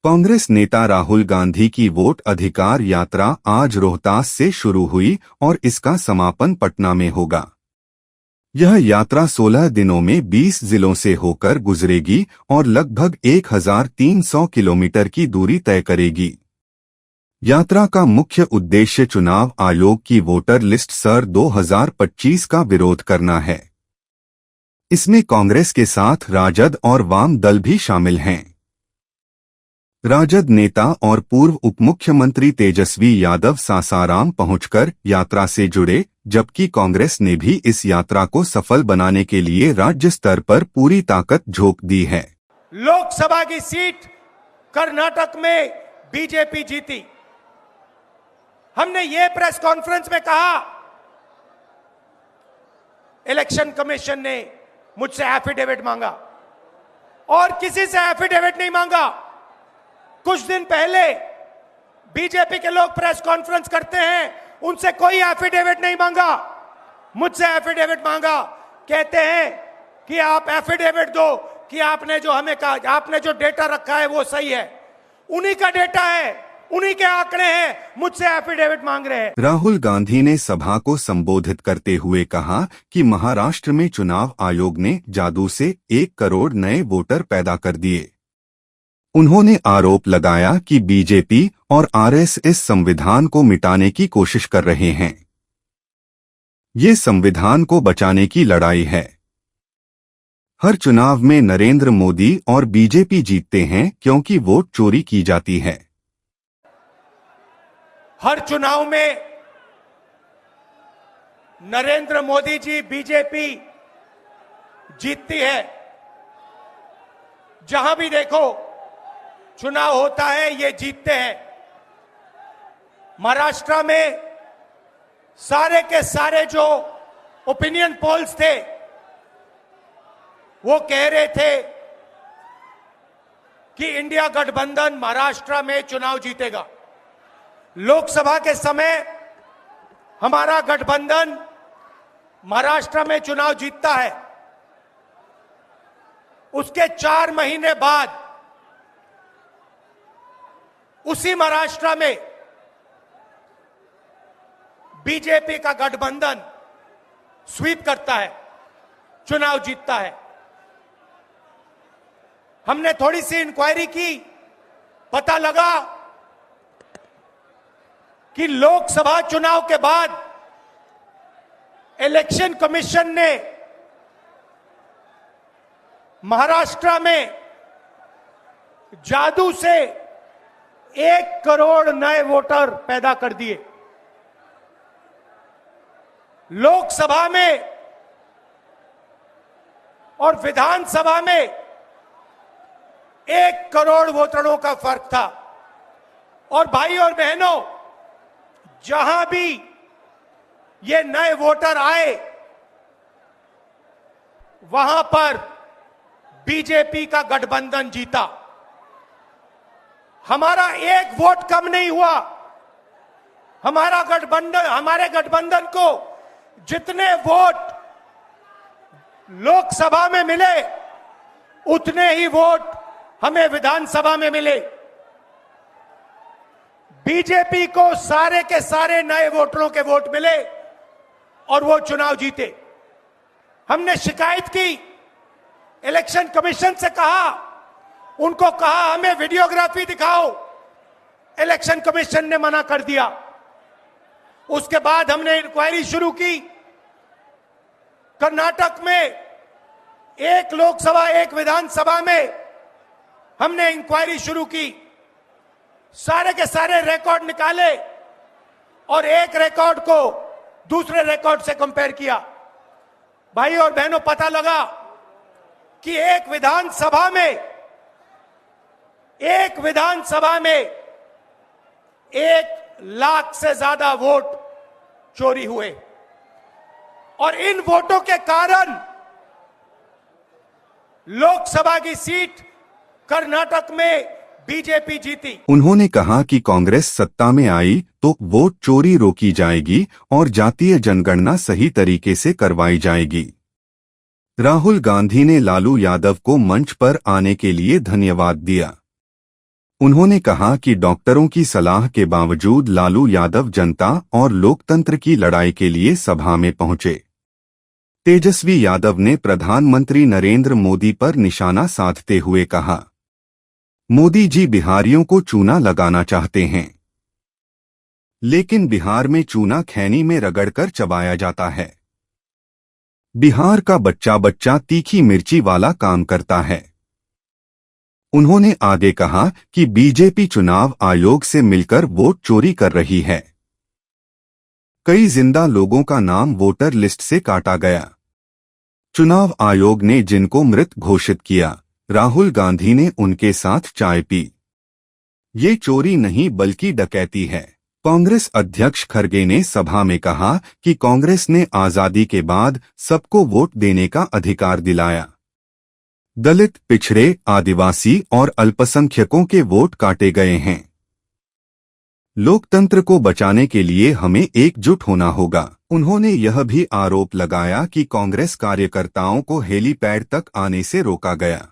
कांग्रेस नेता राहुल गांधी की वोट अधिकार यात्रा आज रोहतास से शुरू हुई और इसका समापन पटना में होगा। यह यात्रा 16 दिनों में 20 जिलों से होकर गुजरेगी और लगभग 1300 किलोमीटर की दूरी तय करेगी। यात्रा का मुख्य उद्देश्य चुनाव आयोग की वोटर लिस्ट सर 2025 का विरोध करना है। इसमें कांग्रेस के साथ राजद और वाम दल भी शामिल हैं। राजद नेता और पूर्व उपमुख्यमंत्री तेजस्वी यादव सासाराम पहुंचकर यात्रा से जुड़े, जबकि कांग्रेस ने भी इस यात्रा को सफल बनाने के लिए राज्य स्तर पर पूरी ताकत झोंक दी है। लोकसभा की सीट कर्नाटक में बीजेपी जीती। हमने ये प्रेस कॉन्फ्रेंस में कहा, इलेक्शन कमीशन ने मुझसे एफिडेविट मांगा और किसी से एफिडेविट नहीं मांगा। कुछ दिन पहले बीजेपी के लोग प्रेस कॉन्फ्रेंस करते हैं, उनसे कोई एफिडेविट नहीं मांगा, मुझसे एफिडेविट मांगा। कहते हैं कि आप एफिडेविट दो कि आपने जो हमें कहा, आपने जो डेटा रखा है वो सही है। उन्हीं का डेटा है, उन्हीं के आंकड़े हैं, मुझसे एफिडेविट मांग रहे हैं। राहुल गांधी ने सभा को संबोधित करते हुए कहा कि महाराष्ट्र में चुनाव आयोग ने जादू से 1 करोड़ नए वोटर पैदा कर दिए। उन्होंने आरोप लगाया कि बीजेपी और आरएसएस संविधान को मिटाने की कोशिश कर रहे हैं। ये संविधान को बचाने की लड़ाई है। हर चुनाव में नरेंद्र मोदी और बीजेपी जीतते हैं क्योंकि वोट चोरी की जाती है। हर चुनाव में नरेंद्र मोदी जी, बीजेपी जीतती है। जहां भी देखो चुनाव होता है, ये जीतते हैं। महाराष्ट्र में सारे के सारे जो ओपिनियन पोल्स थे वो कह रहे थे कि इंडिया गठबंधन महाराष्ट्र में चुनाव जीतेगा। लोकसभा के समय हमारा गठबंधन महाराष्ट्र में चुनाव जीतता है। उसके 4 महीने बाद उसी महाराष्ट्र में बीजेपी का गठबंधन स्वीप करता है, चुनाव जीतता है। हमने थोड़ी सी इंक्वायरी की, पता लगा कि लोकसभा चुनाव के बाद इलेक्शन कमीशन ने महाराष्ट्र में जादू से 1 करोड़ नए वोटर पैदा कर दिए। लोकसभा में और विधानसभा में 1 करोड़ वोटरों का फर्क था। और भाई और बहनों, जहां भी ये नए वोटर आए वहां पर बीजेपी का गठबंधन जीता। हमारा 1 वोट कम नहीं हुआ। हमारे गठबंधन को जितने वोट लोकसभा में मिले उतने ही वोट हमें विधानसभा में मिले। बीजेपी को सारे के सारे नए वोटरों के वोट मिले और वो चुनाव जीते। हमने शिकायत की, इलेक्शन कमीशन से कहा, उनको कहा हमें वीडियोग्राफी दिखाओ। इलेक्शन कमीशन ने मना कर दिया। उसके बाद हमने इंक्वायरी शुरू की। कर्नाटक में 1 लोकसभा 1 विधानसभा में हमने इंक्वायरी शुरू की। सारे के सारे रिकॉर्ड निकाले और एक रिकॉर्ड को दूसरे रिकॉर्ड से कंपेयर किया। भाई और बहनों, पता लगा कि एक विधानसभा में 1 लाख से ज्यादा वोट चोरी हुए और इन वोटों के कारण लोकसभा की सीट कर्नाटक में बीजेपी जीती। उन्होंने कहा कि कांग्रेस सत्ता में आई तो वोट चोरी रोकी जाएगी और जातीय जनगणना सही तरीके से करवाई जाएगी। राहुल गांधी ने लालू यादव को मंच पर आने के लिए धन्यवाद दिया। उन्होंने कहा कि डॉक्टरों की सलाह के बावजूद लालू यादव जनता और लोकतंत्र की लड़ाई के लिए सभा में पहुंचे। तेजस्वी यादव ने प्रधानमंत्री नरेंद्र मोदी पर निशाना साधते हुए कहा, मोदी जी बिहारियों को चूना लगाना चाहते हैं, लेकिन बिहार में चूना खैनी में रगड़कर चबाया जाता है। बिहार का बच्चा बच्चा तीखी मिर्ची वाला काम करता है। उन्होंने आगे कहा कि बीजेपी चुनाव आयोग से मिलकर वोट चोरी कर रही है। कई जिंदा लोगों का नाम वोटर लिस्ट से काटा गया। चुनाव आयोग ने जिनको मृत घोषित किया, राहुल गांधी ने उनके साथ चाय पी। ये चोरी नहीं बल्कि डकैती है। कांग्रेस अध्यक्ष खड़गे ने सभा में कहा कि कांग्रेस ने आजादी के बाद सबको वोट देने का अधिकार दिलाया। दलित, पिछड़े, आदिवासी और अल्पसंख्यकों के वोट काटे गए हैं। लोकतंत्र को बचाने के लिए हमें एकजुट होना होगा। उन्होंने यह भी आरोप लगाया कि कांग्रेस कार्यकर्ताओं को हेलीपैड तक आने से रोका गया।